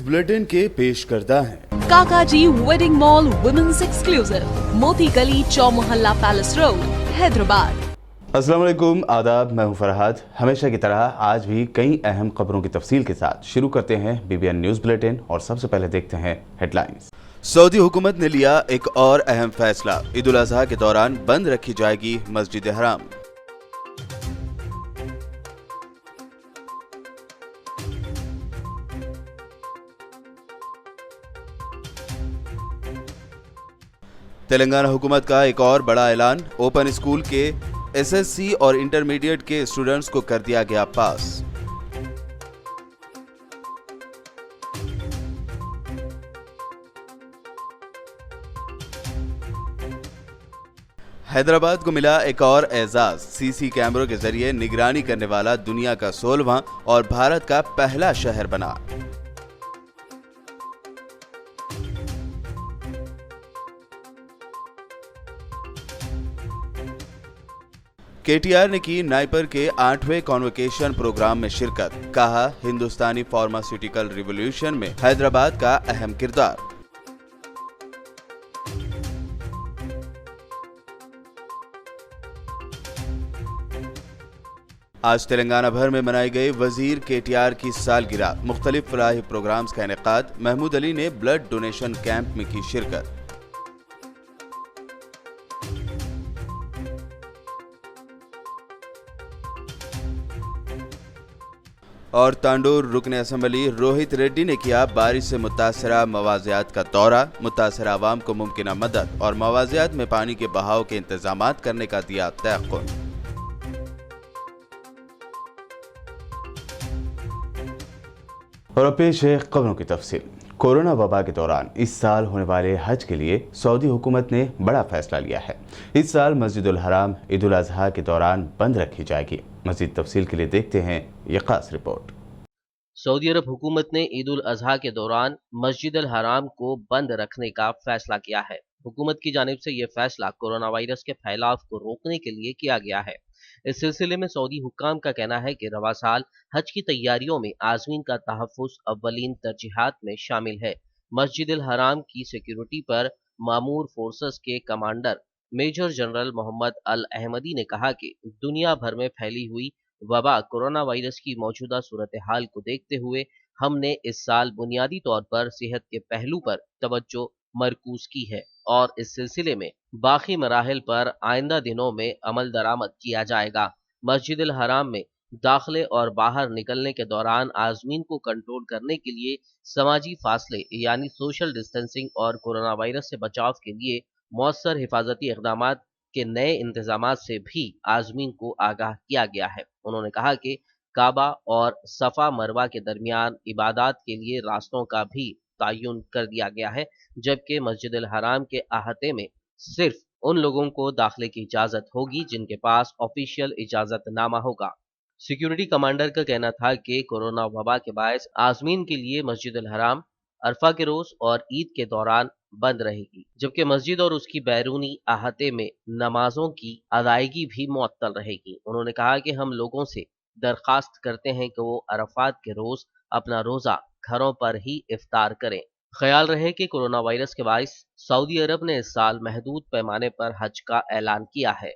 Bulletin के पेश करता है काकाजी वेडिंग मॉल वुमेन्स एक्सक्लूसिव, मोती गली, चौमोहल्ला पैलेस रोड, हैदराबाद। अस्सलाम वालेकुम, आदाब। मैं हूं फरहाद। हमेशा की तरह आज भी कई अहम खबरों की तफसील के साथ शुरू करते हैं बीबीएन न्यूज बुलेटिन और सबसे पहले देखते हैं हेडलाइंस। सऊदी हुकूमत ने लिया एक और अहम फैसला, ईद उल अजहा के दौरान बंद रखी जाएगी मस्जिद हराम। तेलंगाना हुकूमत का एक और बड़ा ऐलान, ओपन स्कूल के एसएससी और इंटरमीडिएट के स्टूडेंट्स को कर दिया गया पास। हैदराबाद को मिला एक और एजाज, सीसी कैमरों के जरिए निगरानी करने वाला दुनिया का 16वां और भारत का पहला शहर बना। केटीआर ने की नाइपर के 8वें कॉन्वोकेशन प्रोग्राम में शिरकत, कहा हिंदुस्तानी फार्मास्यूटिकल रिवॉल्यूशन में हैदराबाद का अहम किरदार। आज तेलंगाना भर में मनाई गई वजीर केटीआर की सालगिरह, मुख्तलिफ फलाही प्रोग्राम्स का इनेकाद। महमूद अली ने ब्लड डोनेशन कैंप में की शिरकत। और तांडूर रुकन असेंबली रोहित रेड्डी ने किया बारिश से मुतासरा मवाजियात का दौरा, मुतासरा आवाम को मुमकिन मदद और मवाजियात में पानी के बहाव के इंतजामात करने का दिया तयक़ुन। और पेश है खबरों की तफसील। कोरोना वबा के दौरान इस साल होने वाले हज के लिए सऊदी हुकूमत ने बड़ा फैसला लिया है। इस साल मस्जिदुल हराम ईद उल अजहा के दौरान बंद रखी जाएगी। मज़ीद तफसील के लिए देखते हैं ये खास रिपोर्ट। सऊदी अरब हुकूमत ने ईद उल अजहा के दौरान मस्जिद अल हराम को बंद रखने का फैसला किया है। हुकूमत की जानिब से यह फैसला कोरोना वायरस के फैलाव को रोकने के लिए किया गया है। इस सिलसिले में सऊदी हुक्काम का कहना है कि रवा साल हज की तैयारियों में आज़मीन का तहफ़्फ़ुज़ अव्वलीन तरजीहात में शामिल है। मस्जिद अल हराम की सिक्योरिटी पर मामूर फोर्सेस के कमांडर मेजर जनरल मोहम्मद अल अहमदी ने कहा कि दुनिया भर में फैली हुई वबा कोरोना वायरस की मौजूदा सूरत हाल को देखते हुए हमने इस साल बुनियादी तौर पर सेहत के पहलू पर तवज्जो मरकूज की है और इस सिलसिले में बाकी मराहिल पर आइंदा दिनों में अमल दरामद किया जाएगा। मस्जिद अल हराम में दाखिले और बाहर निकलने के दौरान आज़मीन को कंट्रोल करने के लिए समाजी फासले यानी सोशल डिस्टेंसिंग और कोरोना वायरस से बचाव के लिए मौसर हिफाजती इक़दाम के नए इंतजामात से भी आज़मीन को आगाह किया गया है। उन्होंने कहा कि काबा और सफ़ा मरवा के दरमियान इबादत के लिए रास्तों का भी तयन कर दिया गया है, जबकि मस्जिद अल हराम के अहाते में सिर्फ उन लोगों को दाखिले की इजाज़त होगी जिनके पास ऑफिशियल इजाज़तनामा होगा। सिक्योरिटी कमांडर का कहना था कि कोरोना वबा के बायस आज़मीन के लिए मस्जिद अल हराम अरफा के रोज़ और ईद के दौरान बंद रहेगी, जबकि मस्जिद और उसकी बैरूनी अहाते में नमाजों की अदायगी भी मुअत्तल रहेगी। उन्होंने कहा कि हम लोगों से दरख्वास्त करते हैं कि वो अरफात के रोज़ अपना रोज़ा घरों पर ही इफ्तार करें। ख्याल रहे कि कोरोना वायरस के बायस सऊदी अरब ने इस साल महदूद पैमाने पर हज का ऐलान किया है।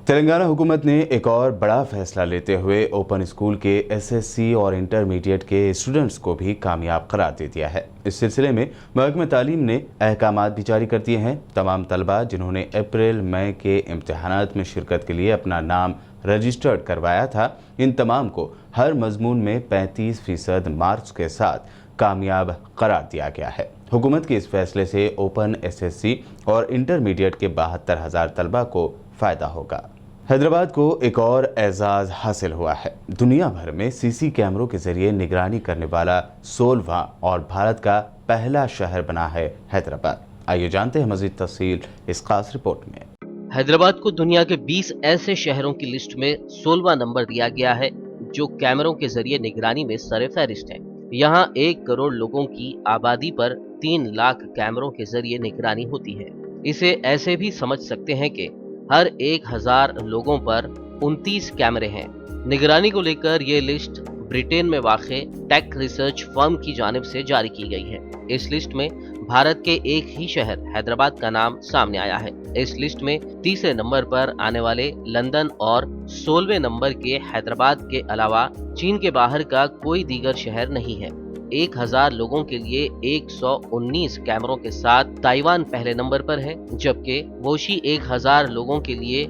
तेलंगाना हुकूमत ने एक और बड़ा फैसला लेते हुए ओपन स्कूल के एसएससी और इंटरमीडिएट के स्टूडेंट्स को भी कामयाब करार दे दिया है। इस सिलसिले में महकमा तालीम ने अहकामात भी जारी कर दिए हैं। तमाम तलबा जिन्होंने अप्रैल मई के इम्तहानात में शिरकत के लिए अपना नाम रजिस्टर्ड करवाया था, इन तमाम को हर मजमून में 35% मार्क्स के साथ कामयाब करार दिया गया है। हुकूमत के इस फैसले से ओपन एसएससी और इंटरमीडिएट के 72,000 तलबा को फ़ायदा होगा। हैदराबाद को एक और एजाज़ हासिल हुआ है। दुनिया भर में सीसी कैमरों के जरिए निगरानी करने वाला 16वां और भारत का पहला शहर बना है हैदराबाद। आइए जानते हैं मज़ीद तफसील इस खास रिपोर्ट में। हैदराबाद को दुनिया के 20 ऐसे शहरों की लिस्ट में 16वां नंबर दिया गया है जो कैमरों के जरिए निगरानी में सर-ए-फहरिस्त है। यहाँ 1 करोड़ लोगों की आबादी पर 3 लाख कैमरों के जरिए निगरानी होती है। इसे ऐसे भी समझ सकते हैं कि हर 1000 लोगों पर 29 कैमरे हैं। निगरानी को लेकर ये लिस्ट ब्रिटेन में वाक़े टेक रिसर्च फर्म की जानिब से जारी की गई है। इस लिस्ट में भारत के एक ही शहर हैदराबाद का नाम सामने आया है। इस लिस्ट में तीसरे नंबर पर आने वाले लंदन और 16वें नंबर के हैदराबाद के अलावा चीन के बाहर का कोई दीगर शहर नहीं है। 1000 लोगों के लिए 119 कैमरों के साथ ताइवान पहले नंबर पर है, जबकि वोशी 1000 लोगों के लिए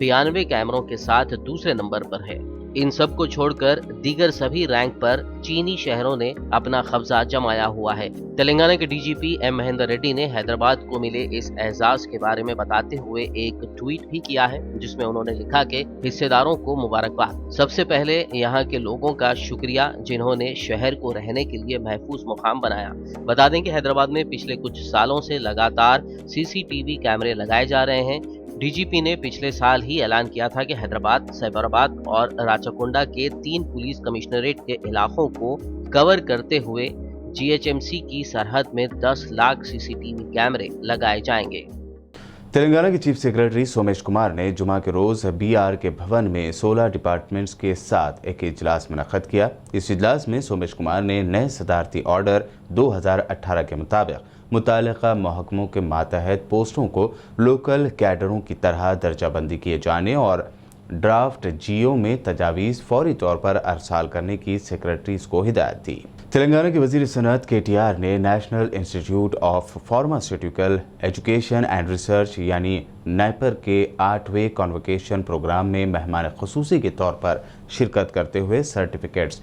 92 कैमरों के साथ दूसरे नंबर पर है। इन सब को छोड़कर दीगर सभी रैंक पर चीनी शहरों ने अपना कब्जा जमाया हुआ है। तेलंगाना के डीजीपी एम महेंदर रेड्डी ने हैदराबाद को मिले इस एजाज के बारे में बताते हुए एक ट्वीट भी किया है, जिसमें उन्होंने लिखा कि हिस्सेदारों को मुबारकबाद। सबसे पहले यहाँ के लोगों का शुक्रिया जिन्होंने शहर को रहने के लिए महफूज मुकाम बनाया। बता दें कि हैदराबाद में पिछले कुछ सालों से लगातार सीसीटीवी कैमरे लगाए जा रहे हैं। डीजीपी ने पिछले साल ही ऐलान किया था कि हैदराबाद, सैफराबाद और राचकोंडा के 3 पुलिस कमिश्नरेट के इलाकों को कवर करते हुए जीएचएमसी की सरहद में 10 लाख सीसीटीवी कैमरे लगाए जाएंगे। तेलंगाना के चीफ सेक्रेटरी सोमेश कुमार ने जुमा के रोज बीआर के भवन में 16 डिपार्टमेंट्स के साथ एक इजलास मुनक्कद किया। इस इजलास में सोमेश कुमार ने नए सदारती ऑर्डर 2018 के मुताबिक मुताल्लिका महकमों के मातहत पोस्टों को लोकल कैडरों की तरह दर्जाबंदी किए जाने और ड्राफ्ट जीओ में तजावीज़ फौरी तौर पर अरसाल करने की सेक्रेटरीज को हिदायत दी। तेलंगाना के वज़ीर सनअत केटीआर ने national institute of pharmaceutical education and research यानी नाइपर के 8वें कॉन्वोकेशन प्रोग्राम में मेहमान ख़ुसूसी के तौर पर शिरकत करते हुए सर्टिफिकेट्स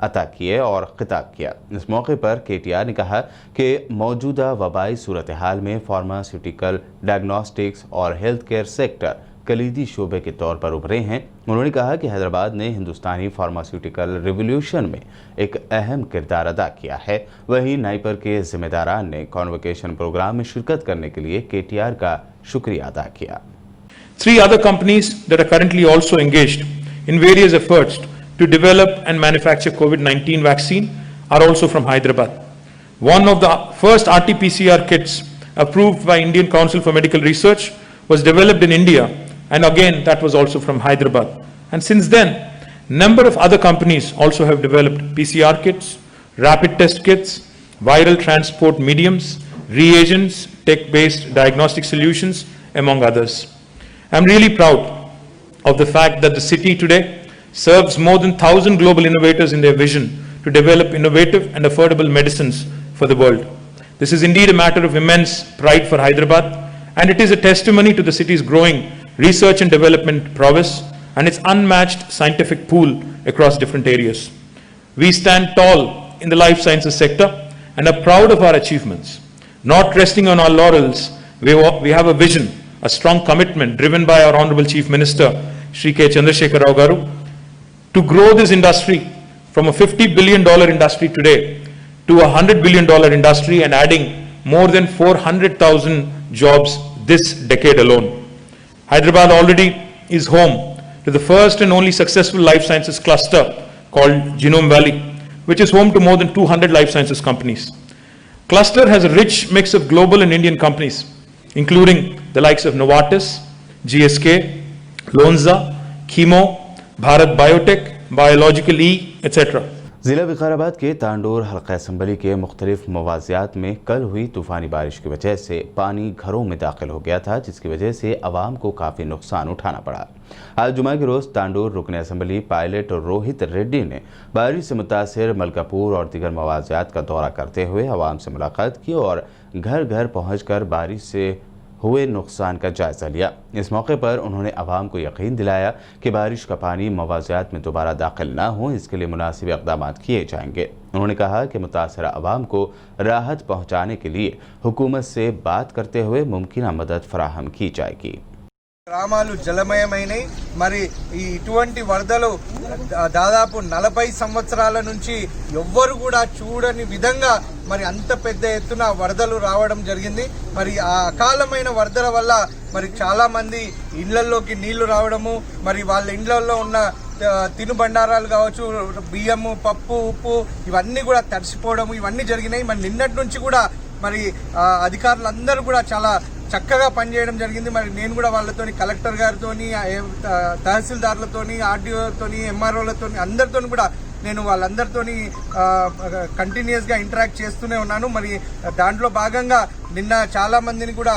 अता किए और खिताब किया। इस मौके पर केटीआर ने कहा कि मौजूदा वबाई सूरत हाल में फार्मास्यूटिकल, डायग्नोस्टिक्स और हेल्थ केयर सेक्टर कलीदी शोबे के तौर पर उभरे हैं। उन्होंने कहा कि हैदराबाद ने हिंदुस्तानी फार्मास्यूटिकल रिवोल्यूशन में एक अहम किरदार अदा किया है। वहीं नाइपर के जिम्मेदारान ने कॉन्वोकेशन प्रोग्राम में शिरकत करने के लिए केटीआर का शुक्रिया अदा किया। 3 other companies that are currently also engaged in various efforts to develop and manufacture COVID-19 vaccine are also from Hyderabad. One of the first RT-PCR kits approved by Indian Council for Medical Research was developed in India, and again that was also from Hyderabad. And since then, number of other companies also have developed PCR kits, rapid test kits, viral transport mediums, reagents, tech-based diagnostic solutions, among others. I'm really proud of the fact that the city today serves more than 1,000 global innovators in their vision to develop innovative and affordable medicines for the world. This is indeed a matter of immense pride for Hyderabad, and it is a testimony to the city's growing research and development prowess and its unmatched scientific pool across different areas. We stand tall in the life sciences sector and are proud of our achievements. Not resting on our laurels, we have a vision, a strong commitment driven by our Honorable Chief Minister, Shri K. Chandrasekhar Rao Garu, to grow this industry from a $50 billion industry today to a $100 billion industry and adding more than 400,000 jobs this decade alone. Hyderabad already is home to the first and only successful life sciences cluster called Genome Valley, which is home to more than 200 life sciences companies. Cluster has a rich mix of global and Indian companies, including the likes of Novartis, GSK, Lonza, Chemo, Bharat Biotech, Biological E, etc. ज़िला विकाराबाद के तांडोर हल्का assembly के मुख्तलिफ मवाज़ियात में कल हुई तूफ़ानी बारिश की वजह से पानी घरों में दाखिल हो गया था, जिसकी वजह से आवाम को काफ़ी नुकसान उठाना पड़ा। आज जुमा के रोज़ तांडोर रुकन असम्बली पायलट रोहित रेड्डी ने बारिश से मुतासिर मलकापुर और दीगर मवाज़ियात का दौरा करते हुए आवाम से मुलाकात की और घर घर पहुँच कर बारिश से हुए नुकसान का जायज़ा लिया। इस मौके पर उन्होंने आवाम को यकीन दिलाया कि बारिश का पानी मवाज़ियात में दोबारा दाखिल ना हो, इसके लिए मुनासिब इक़दाम किए जाएंगे। उन्होंने कहा कि मुतासरा आवाम को राहत पहुँचाने के लिए हुकूमत से बात करते हुए मुमकिन मदद फराहम की जाएगी। గ్రామాలు జలమయమైనవి। మరి ఇటువంటి వరదలు దాదాపు 40 సంవత్సరాల నుంచి ఎవ్వరు కూడా చూడని విధంగా మరి అంత పెద్ద ఎత్తున వరదలు రావడం జరిగింది। మరి ఆ అకాలమైన వరదల వల్ల మరి చాలా మంది ఇళ్లలోకి నీళ్లు రావడము, మరి వాళ్ళ ఇళ్లలో ఉన్న తినుబండారాలు కావచ్చు, బియ్యము, పప్పు, ఉప్పు ఇవన్నీ కూడా తడిసిపోవడము ఇవన్నీ జరిగినాయి। మరి నిన్నటి నుంచి కూడా మరి అధికారులందరూ కూడా చాలా చక్కగా పనిచేయడం జరిగింది। మరి నేను కూడా వాళ్ళతోని కలెక్టర్ గారితోని, తహసీల్దార్లతోని, ఆర్డీఓతోని, ఎంఆర్ఓలతోని అందరితోని కూడా నేను వాళ్ళందరితోని కంటిన్యూస్గా ఇంటరాక్ట్ చేస్తూనే ఉన్నాను. మరి దాంట్లో భాగంగా నిన్న చాలా మందిని కూడా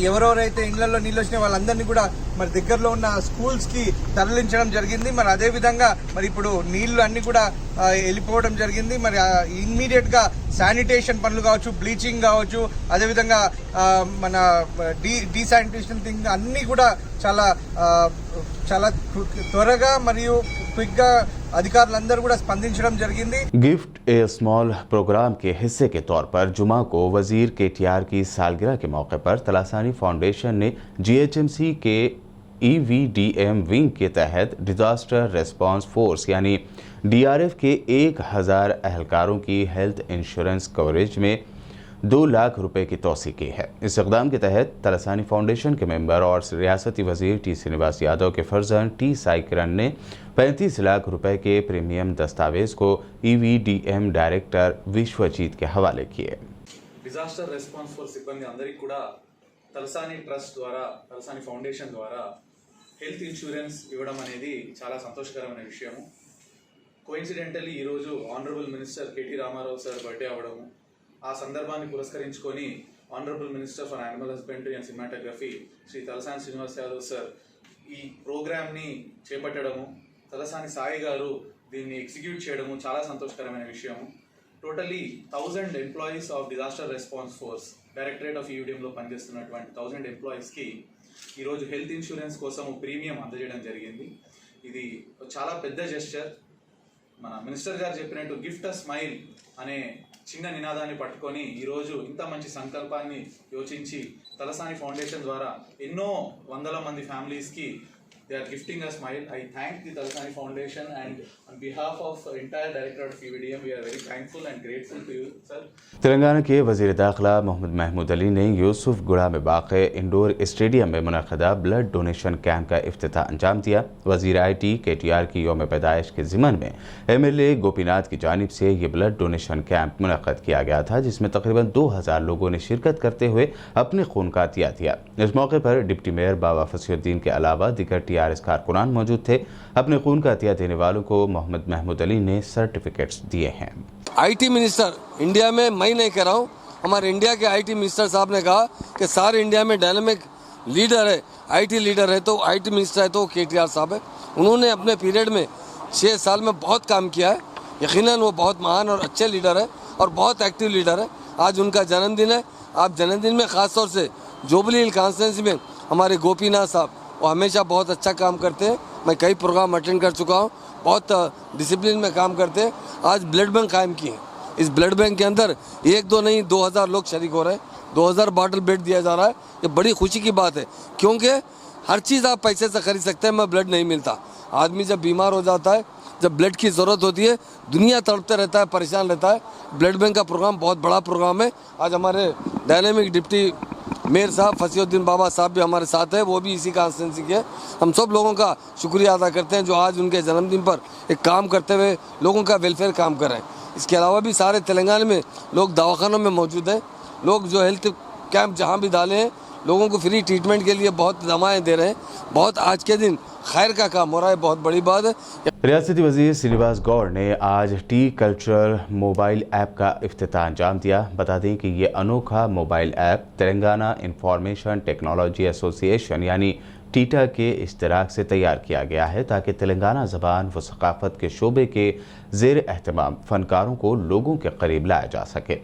ఎవరెవరైతే ఇళ్లలో నీళ్ళు వచ్చినాయి వాళ్ళందరినీ కూడా మరి దగ్గరలో ఉన్న స్కూల్స్కి తరలించడం జరిగింది. మరి అదేవిధంగా మరి ఇప్పుడు నీళ్లు అన్ని కూడా వెళ్ళిపోవడం జరిగింది. మరి ఇమ్మీడియట్గా శానిటేషన్ పనులు కావచ్చు, బ్లీచింగ్ కావచ్చు, అదేవిధంగా మన డీశానిటేషన్ థింగ్ అన్నీ కూడా చాలా త్వరగా మరియు క్విక్గా अधिकारियों కూడా స్పందించడం జరిగింది. गिफ्ट ए स्मॉल प्रोग्राम के हिस्से के तौर पर जुमा को वजीर KTR की सालगिरह के मौके पर तलासानी फाउंडेशन ने GHMC के EVDM विंग के तहत डिजास्टर रेस्पॉन्स फोर्स यानी DRF के 1000 एहलकारों की हेल्थ इंश्योरेंस कवरेज में 2 लाख रुपए की तोसी की है। इस इक़दाम के तहत तलासानी फाउंडेशन के मेंबर और रियासती वजीर T श्रीनिवास यादव के फर्जंद T साई किरण ने 35 लाख रुपए के प्रीमियम दस्तावेज को EVDM डायरेक्टर विश्वजीत के हवाले किए। డిజాస్టర్ రెస్పాన్స్ ఫోర్స్ సిబ్బంది అందరికీ కూడా తలసాని ట్రస్ట్ ద్వారా, తలసాని ఫౌండేషన్ ద్వారా హెల్త్ ఇన్సూరెన్స్ ఇవ్వడం అనేది చాలా సంతోషకరమైన విషయము. కోఇన్సిడెంటల్లీ ఈరోజు honourable minister KT Rama Rao sir birthday అవ్వడము, ఆ సందర్భాన్ని పురస్కరించుకొని honourable minister for animal husbandry and cinematography Shri Talasani Srinivas Yadav sir ఈ ప్రోగ్రామ్ని చేపట్టడము, తలసాని సాయి గారు దీన్ని ఎగ్జిక్యూట్ చేయడము చాలా సంతోషకరమైన విషయము. Totally 1000 employees of disaster response force directorate of EVDMలో పనిచేస్తున్నటువంటి 1000 ఎంప్లాయీస్కి ఈరోజు హెల్త్ ఇన్సూరెన్స్ కోసం ప్రీమియం అందజేయడం జరిగింది. ఇది చాలా పెద్ద జెస్చర్. మన మినిస్టర్ గారు చెప్పినట్టు గిఫ్ట్ అ స్మైల్ అనే చిన్న నినాదాన్ని పట్టుకొని ఈరోజు ఇంత మంచి సంకల్పాన్ని యోచించి తలసాని ఫౌండేషన్ ద్వారా ఎన్నో వందల మంది ఫ్యామిలీస్కి they are gifting a smile. I thank the Talasani Foundation and on behalf of entire Directorate of EVDM, we are very thankful and grateful to you, sir. Telangana के वज़ीर दाखिला मोहम्मद महमूद अली ने यूसुफ गुड़ा में वाक़े इंडोर स्टेडियम में मुनक़दा ब्लड डोनेशन कैंप का इफ्तिताह अंजाम दिया। वज़ीर IT KTR की यौम पैदाइश के ज़िमन में MLA गोपीनाथ की जानिब से ये ब्लड डोनेशन कैंप मुनक़द किया गया था, जिसमें तकरीबन 2000 लोगों ने शिरकत करते हुए अपने खून का अतिया दिया। इस मौके पर डिप्टी मेयर बाबा फसीउद्दीन के अलावा दीगर TRS कारकुनान मौजूद थे। अपने खून का अतिया देने वालों को मोहम्मद महमूद अली ने सर्टिफिकेट्स दिए हैं। IT मिनिस्टर इंडिया में मैं नहीं कह रहा हूँ, हमारे इंडिया के IT मिनिस्टर साहब ने कहा कि सारे इंडिया में डायनामिक लीडर है, IT लीडर है तो IT मिनिस्टर है तो KTR साहब है। उन्होंने अपने पीरियड में 6 साल में बहुत काम किया है। यकीनन वो बहुत महान और अच्छे लीडर है और बहुत एक्टिव लीडर है। आज उनका जन्मदिन है। आप जन्मदिन में ख़ास तौर से जुबली हिल कॉन्स्टिट्यूंसी में हमारे गोपीनाथ साहब वो हमेशा बहुत अच्छा काम करते हैं। मैं कई प्रोग्राम अटेंड कर चुका हूँ, बहुत डिसिप्लिन में काम करते हैं। आज ब्लड बैंक कायम किए। इस ब्लड बैंक के अंदर 1-2 नहीं 2000 लोग शरीक हो रहे हैं। 2000 बॉटल ब्लड दिया जा रहा है। ये बड़ी खुशी की बात है, क्योंकि हर चीज़ आप पैसे से खरीद सकते हैं, मैं ब्लड नहीं मिलता। आदमी जब बीमार हो जाता है, जब ब्लड की ज़रूरत होती है, दुनिया तड़पते रहता है, परेशान रहता है। ब्लड बैंक का प्रोग्राम बहुत बड़ा प्रोग्राम है। आज हमारे डायनेमिक डिप्टी मेयर साहब फसीउद्दीन बाबा साहब भी हमारे साथ है, वो भी इसी कॉन्स्टिट्यूंसी के। हम सब लोगों का शुक्रिया अदा करते हैं जो आज उनके जन्मदिन पर एक काम करते हुए लोगों का वेलफेयर काम कर रहे हैं। इसके अलावा भी सारे तेलंगाना में लोग दवाखानों में मौजूद हैं। लोग जो हेल्थ कैंप जहाँ भी डाले हैं, लोगों को फ्री ट्रीटमेंट के लिए बहुत दवाएँ दे रहे हैं। बहुत आज के दिन खैर का काम हो रहा है, बहुत बड़ी बात है। रियासती वज़ीर श्रीनिवास गौड़ ने आज टी कल्चरल मोबाइल ऐप का इफ्तिताह अंजाम दिया। बता दें कि ये अनोखा mobile app Telangana information technology association यानी टीटा के इश्तराक से तैयार किया गया है, ताकि तेलंगाना ज़बान व सकाफ़त के शोबे के ज़ेर एहतमाम फ़नकारों को लोगों के करीब लाया जा सके।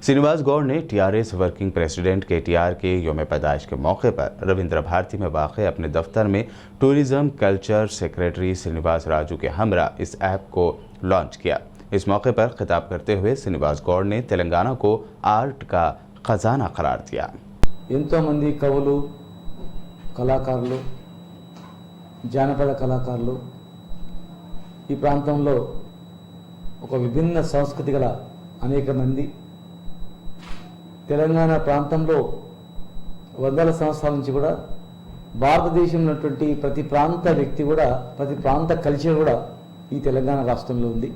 श्रीनिवास गौड़ ने TRS वर्किंग प्रेसिडेंट KTR के यौम पैदाइश के मौके पर रविंद्र भारती में वाक़ अपने दफ्तर में tourism culture secretary Srinivas Raju के हमरा इस ऐप को लॉन्च किया। इस मौके पर खिताब करते हुए श्रीनिवास गौड़ ने तेलंगाना को आर्ट का खजाना करार दिया। ఎంతో మంది కవులు, కళాకారులు, జానపద కళాకారులు ఈ ప్రాంతంలో ఒక విభిన్న సంస్కృతి గల అనేక మంది తెలంగాణ ప్రాంతంలో వందల సంవత్సరాల నుంచి కూడా భారతదేశంలో ఉన్నటువంటి ప్రతి ప్రాంత వ్యక్తి కూడా, ప్రతి ప్రాంత కల్చర్ కూడా ఈ తెలంగాణ రాష్ట్రంలో ఉంది.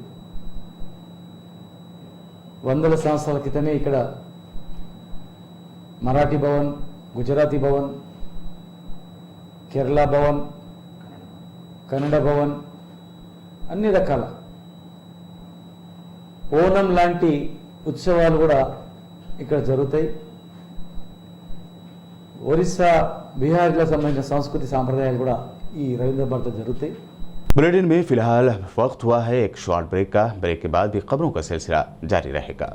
వందల సంవత్సరాల క్రితమే ఇక్కడ మరాఠీ భవన్, గుజరాతీ భవన్, కేరళ భవన్, కన్నడ భవన్, అన్ని రకాల ఓనం లాంటి ఉత్సవాలు కూడా ఇక్కడ జరుగుతాయి. ఒరిస్సా, బీహార్లకు సంబంధించిన సంస్కృతి సాంప్రదాయాలు కూడా ఈ రవీంద్ర భారతిలో జరుగుతాయి. बुलेटिन में फिलहाल वक्त हुआ है एक शॉर्ट ब्रेक का. ब्रेक के बाद भी खबरों का सिलसिला जारी रहेगा.